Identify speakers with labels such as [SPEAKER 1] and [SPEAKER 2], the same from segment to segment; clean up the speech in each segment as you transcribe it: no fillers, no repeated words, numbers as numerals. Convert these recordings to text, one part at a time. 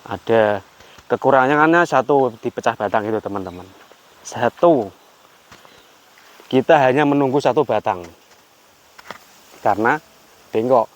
[SPEAKER 1] Ada kekurangannya satu di pecah batang itu teman-teman. Satu, kita hanya menunggu satu batang karena bengkok.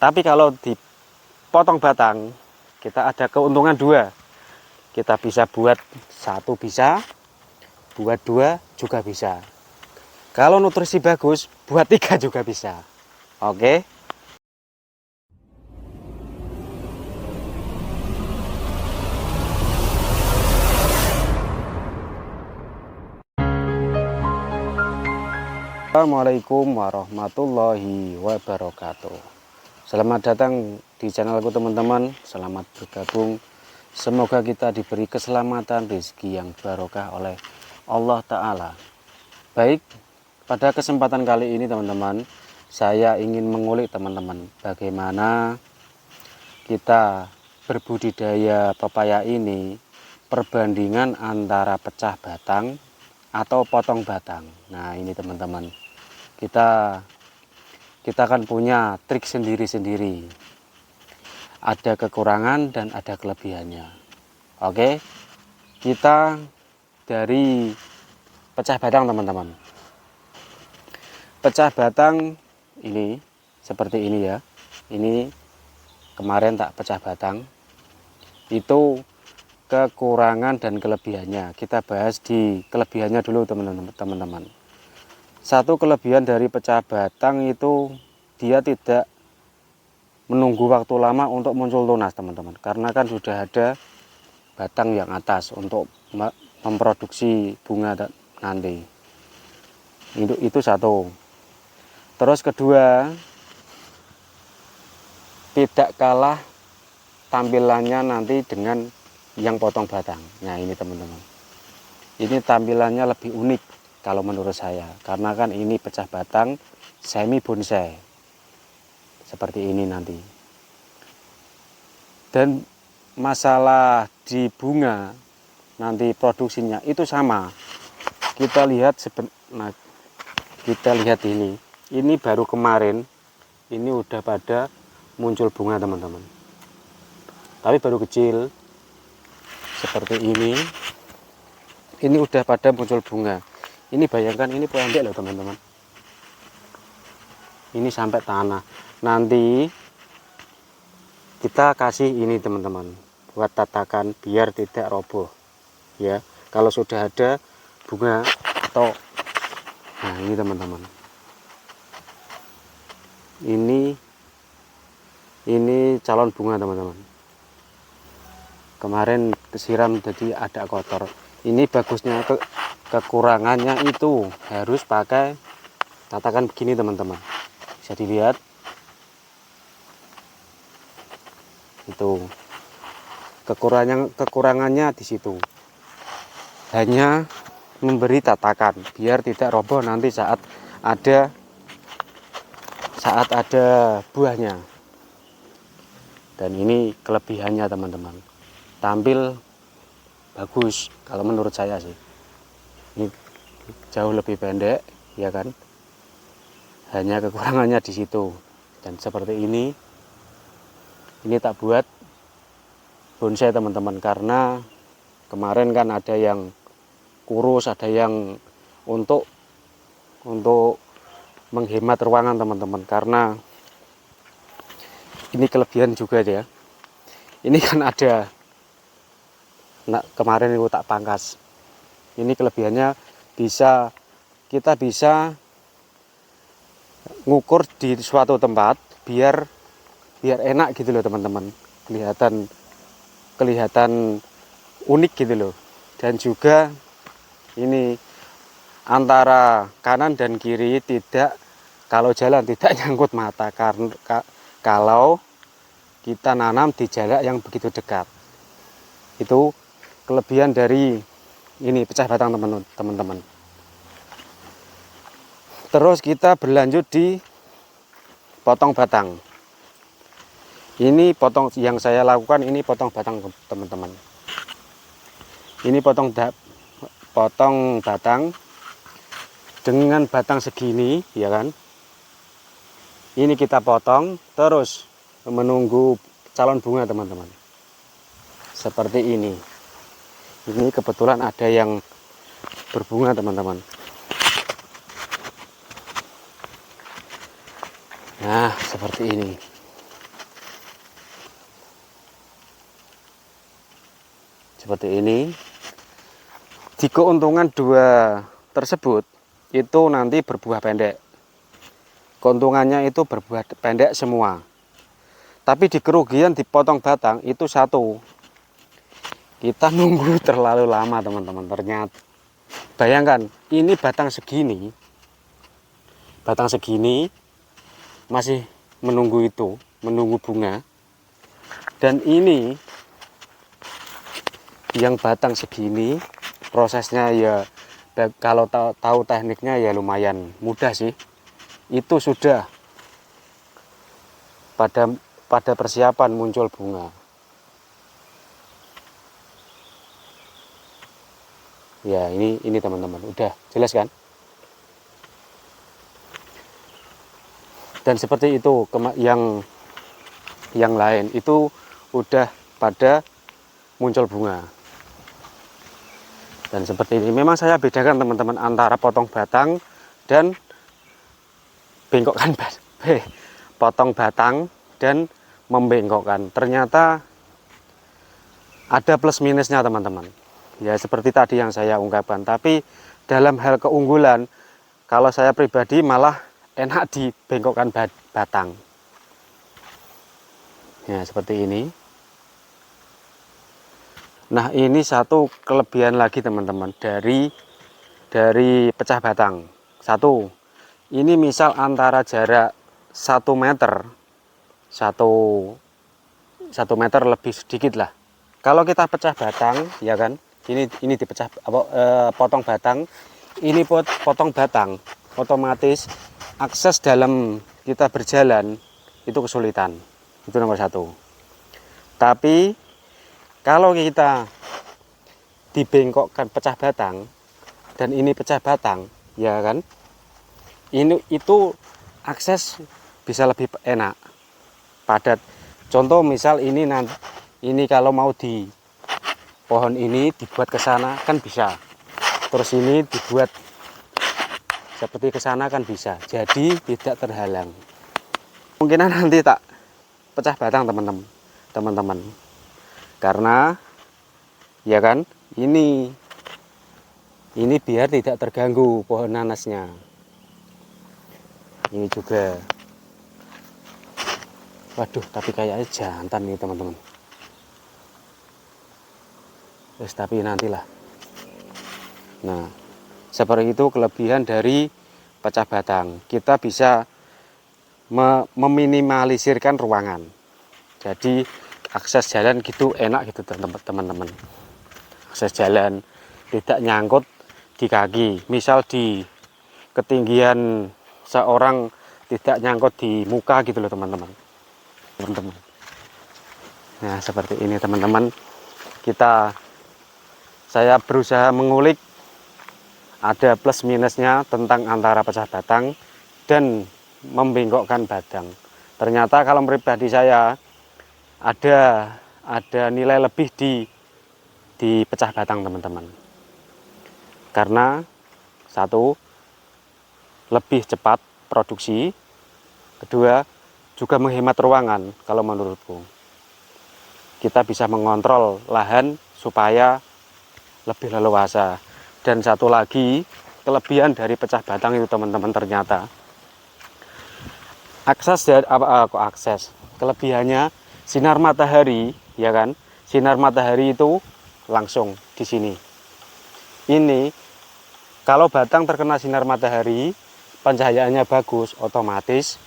[SPEAKER 1] Tapi kalau dipotong batang, kita ada keuntungan dua. Kita bisa buat satu, bisa buat dua juga bisa. Kalau nutrisi bagus, buat tiga juga bisa. Oke. Assalamualaikum warahmatullahi wabarakatuh. Selamat datang di channelku teman-teman. Selamat bergabung. Semoga kita diberi keselamatan, rezeki yang barokah oleh Allah Ta'ala. Baik, pada kesempatan kali ini teman-teman, saya ingin mengulik teman-teman bagaimana kita berbudidaya pepaya ini, perbandingan antara pecah batang atau potong batang. Nah ini teman-teman, kita kan punya trik sendiri-sendiri, ada kekurangan dan ada kelebihannya. Oke, kita dari pecah batang teman-teman. Pecah batang ini seperti ini ya, ini kemarin tak pecah batang. Itu kekurangan dan kelebihannya. Kita bahas di kelebihannya dulu teman-teman. Satu kelebihan dari pecah batang itu dia tidak menunggu waktu lama untuk muncul tunas teman-teman, karena kan sudah ada batang yang atas untuk memproduksi bunga nanti. Itu satu. Terus kedua, tidak kalah tampilannya nanti dengan yang potong batang. Nah ini teman-teman, ini tampilannya lebih unik kalau menurut saya, karena kan ini pecah batang semi bonsai seperti ini nanti. Dan masalah di bunga nanti produksinya itu sama. Kita lihat ini baru kemarin, ini udah pada muncul bunga teman-teman, tapi baru kecil seperti ini udah pada muncul bunga. Ini bayangkan, ini pendek loh teman-teman, ini sampai tanah. Nanti kita kasih ini teman-teman buat tatakan biar tidak roboh ya, kalau sudah ada bunga atau nah ini teman-teman, ini calon bunga teman-teman. Kemarin kesiram jadi ada kotor. Ini bagusnya, kekurangannya itu harus pakai tatakan begini teman-teman. Bisa dilihat itu kekurangannya di situ. Hanya memberi tatakan biar tidak roboh nanti saat ada buahnya. Dan ini kelebihannya teman-teman, tampil bagus kalau menurut saya sih. Ini jauh lebih pendek ya kan, hanya kekurangannya di situ. Dan seperti ini tak buat bonsai teman-teman, karena kemarin kan ada yang kurus, ada yang untuk menghemat ruangan teman-teman. Karena ini kelebihan juga ya, ini kan ada kemarin itu tak pangkas. Ini kelebihannya, kita bisa ngukur di suatu tempat biar enak gitu loh teman-teman, kelihatan unik gitu loh. Dan juga ini antara kanan dan kiri kalau jalan tidak nyangkut mata, karena kalau kita nanam di jarak yang begitu dekat. Itu kelebihan dari ini pecah batang teman-teman. Terus kita berlanjut di potong batang. Ini yang saya lakukan, ini potong batang teman-teman. Ini potong batang dengan batang segini ya kan. Ini kita potong terus menunggu calon bunga teman-teman. seperti ini. Ini kebetulan ada yang berbunga teman-teman. Nah, seperti ini. Seperti ini. Di keuntungan dua tersebut itu nanti berbuah pendek. Keuntungannya itu berbuah pendek semua. Tapi di kerugian dipotong batang itu satu. Kita nunggu terlalu lama teman-teman. Ternyata bayangkan ini batang segini masih menunggu itu, menunggu bunga. Dan ini yang batang segini prosesnya ya kalau tahu tekniknya ya lumayan mudah sih. Itu sudah pada persiapan muncul bunga. Ya, ini teman-teman, udah jelas kan? Dan seperti itu yang lain itu udah pada muncul bunga. Dan seperti ini memang saya bedakan teman-teman antara potong batang dan bengkokkan potong batang dan membengkokkan. Ternyata ada plus minusnya teman-teman. Ya seperti tadi yang saya ungkapkan. Tapi dalam hal keunggulan, kalau saya pribadi malah enak dibengkokkan batang. Ya seperti ini. Nah ini satu kelebihan lagi teman-teman dari pecah batang. Satu, ini misal antara jarak 1 meter, 1 meter lebih sedikit lah. Kalau kita pecah batang, ya kan? Ini dipecah potong batang, ini potong batang, otomatis akses dalam kita berjalan itu kesulitan. Itu nomor satu. Tapi kalau kita dibengkokkan pecah batang dan ini pecah batang, ya kan? Itu akses bisa lebih enak, padat. Contoh misal ini kalau mau di pohon ini dibuat ke sana kan bisa. Terus ini dibuat seperti ke sana kan bisa. Jadi tidak terhalang. Kemungkinan nanti tak pecah batang teman-teman. Karena ya kan, ini biar tidak terganggu pohon nanasnya. Ini juga. Waduh, tapi kayaknya jantan nih teman-teman. Tapi nantilah. Nah, seperti itu kelebihan dari pecah batang. Kita bisa meminimalisirkan ruangan. Jadi akses jalan gitu enak gitu teman-teman. Akses jalan tidak nyangkut di kaki. Misal di ketinggian seorang tidak nyangkut di muka gitu loh teman-teman. Nah seperti ini teman-teman. Saya berusaha mengulik ada plus minusnya tentang antara pecah batang dan membengkokkan batang. Ternyata kalau pribadi saya ada nilai lebih di pecah batang teman-teman. Karena satu, lebih cepat produksi, kedua juga menghemat ruangan kalau menurutku. Kita bisa mengontrol lahan supaya lebih leluasa. Dan satu lagi kelebihan dari pecah batang itu teman-teman, ternyata kelebihannya sinar matahari, ya kan, sinar matahari itu langsung di sini. Ini kalau batang terkena sinar matahari, pencahayaannya bagus, otomatis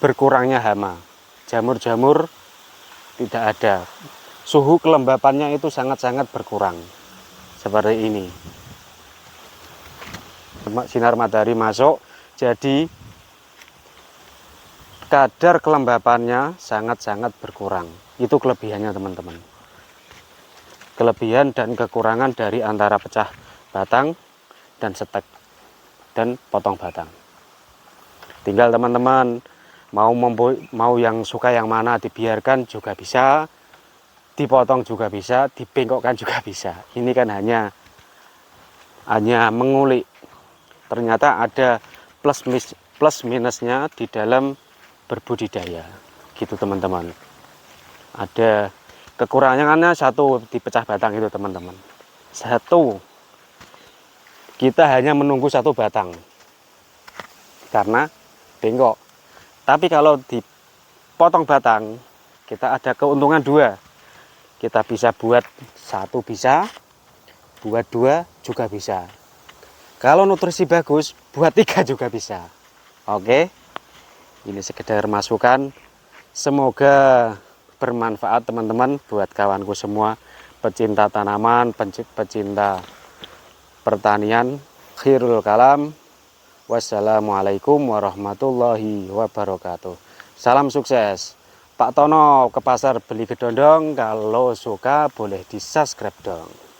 [SPEAKER 1] berkurangnya hama, jamur-jamur tidak ada, suhu kelembapannya itu sangat-sangat berkurang. Seperti ini, sinar matahari masuk, jadi kadar kelembapannya sangat-sangat berkurang. Itu kelebihannya teman-teman. Kelebihan dan kekurangan dari antara pecah batang dan setek dan potong batang. Tinggal teman-teman mau yang suka yang mana dibiarkan juga bisa, dipotong juga bisa, dibengkokkan juga bisa. Ini kan hanya mengulik. Ternyata ada plus minusnya di dalam berbudidaya, gitu teman-teman. Ada kekurangannya satu di pecah batang itu teman-teman. Satu, kita hanya menunggu satu batang karena bengkok. Tapi kalau dipotong batang, kita ada keuntungan dua. Kita bisa buat satu bisa, buat dua juga bisa. Kalau nutrisi bagus, buat tiga juga bisa. Oke, ini sekedar masukan. Semoga bermanfaat teman-teman buat kawanku semua, pecinta tanaman, pecinta pertanian. Khairul kalam. Wassalamualaikum warahmatullahi wabarakatuh. Salam sukses. Pak Tono ke pasar beli gedondong. Kalau suka boleh di subscribe dong.